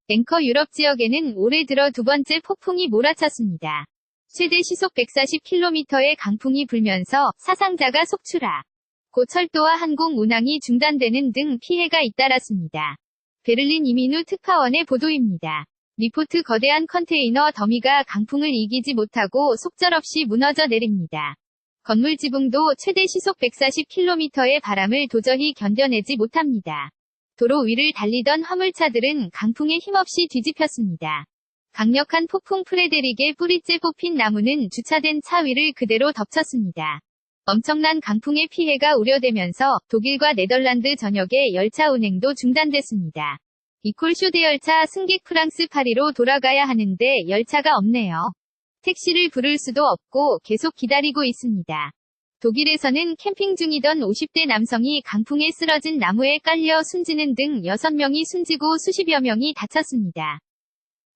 앵커 유럽 지역에는 올해 들어 두 번째 폭풍이 몰아쳤습니다. 최대 시속 140km의 강풍이 불면서 사상자가 속출하, 고철도와 항공 운항이 중단되는 등 피해가 잇따랐습니다. 베를린 이민우 특파원의 보도입니다. 리포트 거대한 컨테이너 더미가 강풍을 이기지 못하고 속절없이 무너져 내립니다. 건물 지붕도 최대 시속 140km의 바람을 도저히 견뎌내지 못합니다. 도로 위를 달리던 화물차들은 강풍에 힘없이 뒤집혔습니다. 강력한 폭풍 프레데릭의 뿌리째 뽑힌 나무는 주차된 차 위를 그대로 덮쳤습니다. 엄청난 강풍의 피해가 우려되면서 독일과 네덜란드 전역의 열차 운행도 중단됐습니다. 이콜쇼대 열차 승객 프랑스 파리로 돌아가야 하는데 열차가 없네요. 택시를 부를 수도 없고 계속 기다리고 있습니다. 독일에서는 캠핑 중이던 50대 남성이 강풍에 쓰러진 나무에 깔려 숨지는 등 6명이 숨지고 수십여 명이 다쳤습니다.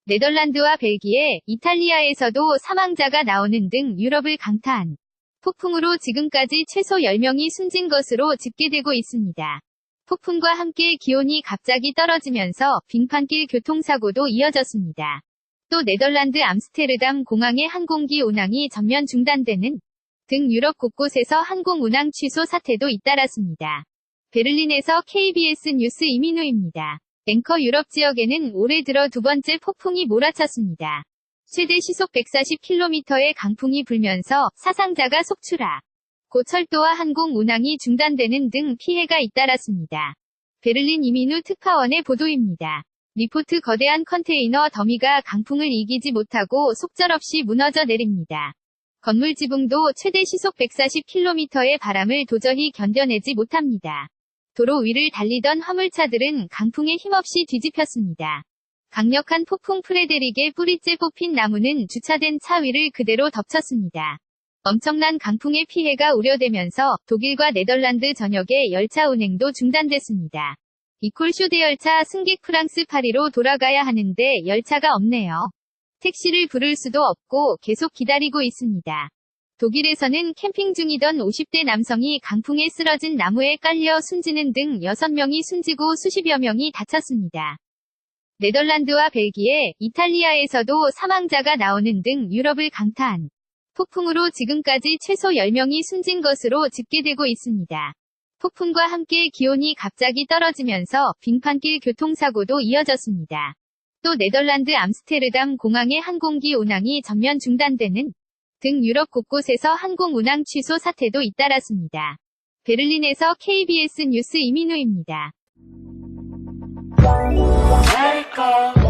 네덜란드와 벨기에, 이탈리아에서도 사망자가 나오는 등 유럽을 강타한 폭풍으로 지금까지 최소 10명이 숨진 것으로 집계되고 있습니다. 폭풍과 함께 기온이 갑자기 떨어지면서 빙판길 교통사고도 이어졌습니다. 또 네덜란드 암스테르담 공항의 항공기 운항이 전면 중단되는 등 유럽 곳곳에서 항공 운항 취소 사태도 잇따랐습니다. 베를린에서 KBS 뉴스 이민우입니다. 앵커 유럽 지역에는 올해 들어 두 번째 폭풍이 몰아쳤습니다. 최대 시속 140km의 강풍이 불면서 사상자가 속출하, 고철도와 항공 운항이 중단되는 등 피해가 잇따랐습니다. 베를린 이민우 특파원의 보도입니다. 리포트 거대한 컨테이너 더미가 강풍을 이기지 못하고 속절없이 무너져 내립니다. 건물 지붕도 최대 시속 140km의 바람을 도저히 견뎌내지 못합니다. 도로 위를 달리던 화물차들은 강풍에 힘없이 뒤집혔습니다. 강력한 폭풍 프레데릭의 뿌리째 뽑힌 나무는 주차된 차 위를 그대로 덮쳤습니다. 엄청난 강풍의 피해가 우려되면서 독일과 네덜란드 전역의 열차 운행도 중단됐습니다. 이콜쇼대 열차 승객 프랑스 파리로 돌아가야 하는데 열차가 없네요. 택시를 부를 수도 없고 계속 기다리고 있습니다. 독일에서는 캠핑 중이던 50대 남성이 강풍에 쓰러진 나무에 깔려 숨지는 등 6명이 숨지고 수십여 명이 다쳤습니다. 네덜란드와 벨기에, 이탈리아에서도 사망자가 나오는 등 유럽을 강타한 폭풍으로 지금까지 최소 10명이 숨진 것으로 집계되고 있습니다. 폭풍과 함께 기온이 갑자기 떨어지면서 빙판길 교통사고도 이어졌습니다. 또 네덜란드 암스테르담 공항의 항공기 운항이 전면 중단되는 등 유럽 곳곳에서 항공 운항 취소 사태도 잇따랐습니다. 베를린에서 KBS 뉴스 이민우입니다. Let it go.